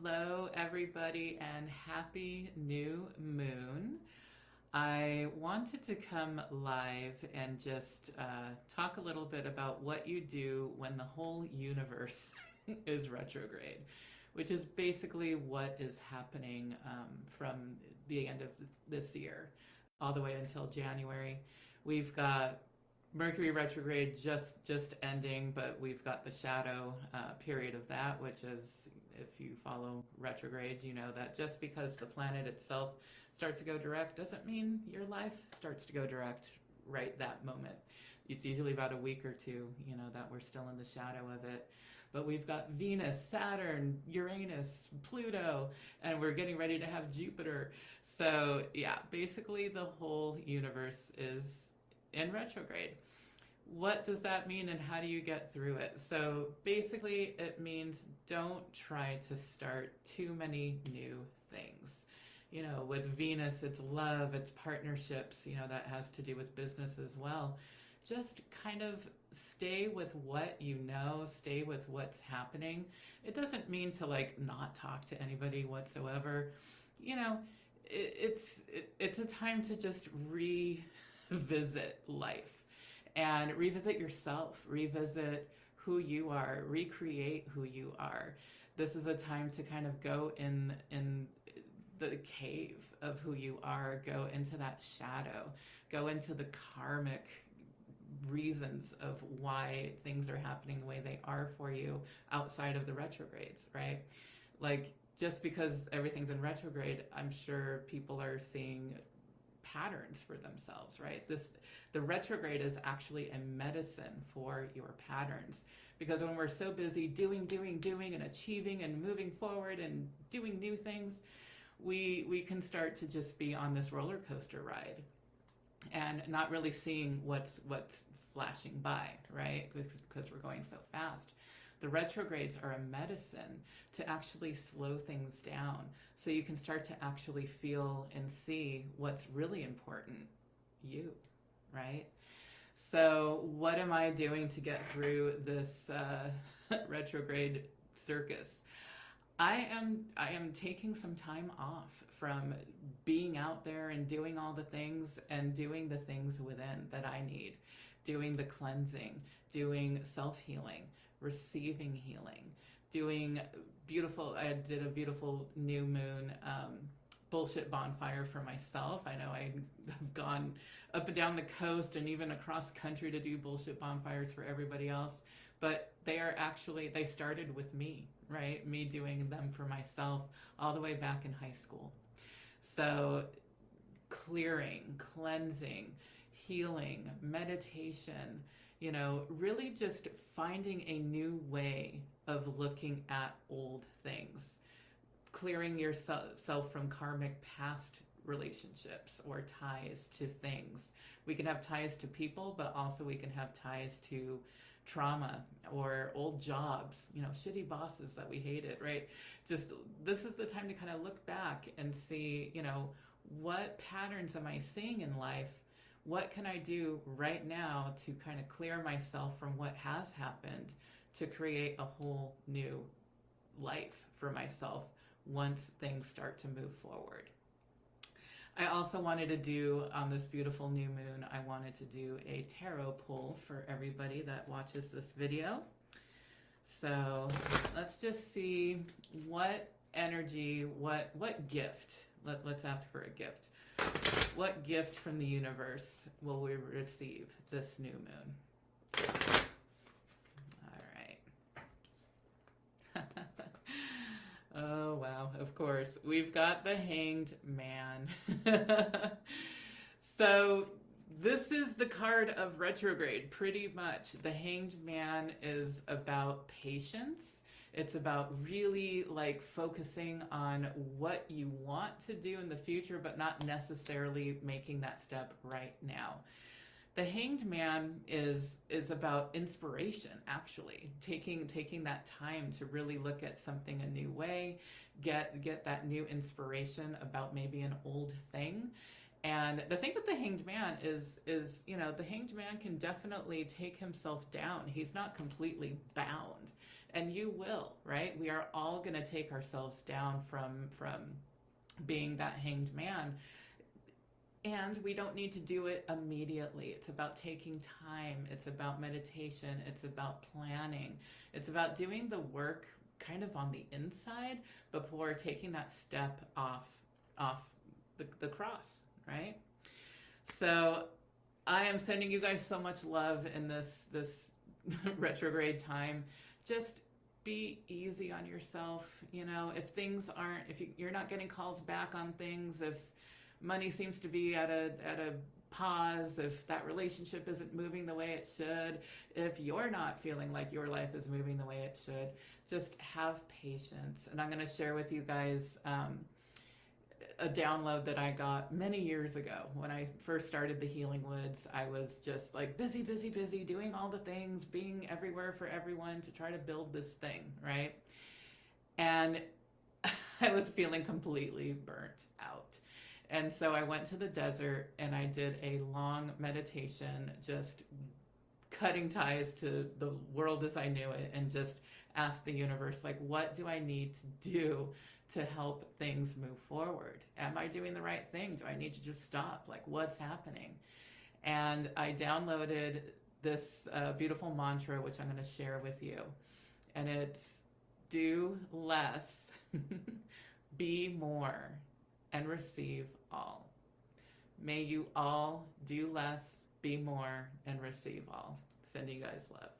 Hello, everybody, and happy new moon. I wanted to come live and just talk a little bit about what you do when the whole universe is retrograde, which is basically what is happening from the end of this year all the way until January. We've got Mercury retrograde just ending, but we've got the shadow period of that, which is, if you follow retrogrades, you know that just because the planet itself starts to go direct doesn't mean your life starts to go direct right that moment. It's usually about a week or two, that we're still in the shadow of it. But we've got Venus, Saturn, Uranus, Pluto, and we're getting ready to have Jupiter. So yeah, basically the whole universe is in retrograde. What does that mean and how do you get through it? So basically it means don't try to start too many new things. With Venus, it's love, it's partnerships, that has to do with business as well. Just kind of stay with what you know, stay with what's happening. It doesn't mean to not talk to anybody whatsoever. It's a time to just revisit life and revisit yourself, revisit who you are, recreate who you are. This is a time to kind of go in the cave of who you are, go into that shadow, go into the karmic reasons of why things are happening the way they are for you outside of the retrogrades, right? Just because everything's in retrograde, I'm sure people are seeing patterns for themselves, right? The retrograde is actually a medicine for your patterns, because when we're so busy doing and achieving and moving forward and doing new things, we can start to just be on this roller coaster ride and not really seeing what's flashing by, right? Because we're going so fast. The retrogrades are a medicine to actually slow things down so you can start to actually feel and see what's really important, you, right? So what am I doing to get through this retrograde circus? I am taking some time off from being out there and doing all the things and doing the things within that I need, doing the cleansing, doing self-healing, receiving healing, I did a beautiful new moon bullshit bonfire for myself. I know I have gone up and down the coast and even across country to do bullshit bonfires for everybody else, but they started with me, right? Me doing them for myself all the way back in high school. So clearing, cleansing, healing, meditation, really just finding a new way of looking at old things, clearing yourself from karmic past relationships or ties to things. We can have ties to people, but also we can have ties to trauma or old jobs, shitty bosses that we hated, right? Just this is the time to kind of look back and see, what patterns am I seeing in life? What can I do right now to kind of clear myself from what has happened to create a whole new life for myself once things start to move forward? I also wanted to do, on this beautiful new moon, I wanted to do a tarot pull for everybody that watches this video. So let's just see what energy, what gift, let's ask for a gift. What gift from the universe will we receive this new moon? All right. Oh, wow, of course. We've got the Hanged Man. So this is the card of retrograde, pretty much. The Hanged Man is about patience. It's about really focusing on what you want to do in the future, but not necessarily making that step right now. The Hanged Man is about inspiration, actually, taking that time to really look at something a new way, get that new inspiration about maybe an old thing, And the thing with the Hanged Man is, you know, the Hanged Man can definitely take himself down. He's not completely bound. And you will, right? We are all going to take ourselves down from being that Hanged Man. And we don't need to do it immediately. It's about taking time. It's about meditation. It's about planning. It's about doing the work kind of on the inside before taking that step off the cross, right? So I am sending you guys so much love in this retrograde time. Just be easy on yourself. You know, if things aren't, if you're not getting calls back on things, if money seems to be at a pause, if that relationship isn't moving the way it should, if you're not feeling like your life is moving the way it should, just have patience. And I'm going to share with you guys a download that I got many years ago. When I first started the Healing Woods, I was just like busy, doing all the things, being everywhere for everyone to try to build this thing, right? And I was feeling completely burnt out. And so I went to the desert and I did a long meditation, just cutting ties to the world as I knew it, and just asked the universe, like, what do I need to do to help things move forward? Am I doing the right thing? Do I need to just stop? Like, what's happening? And I downloaded this beautiful mantra, which I'm going to share with you. And it's do less, be more, and receive all. May you all do less, be more, and receive all. Sending you guys love.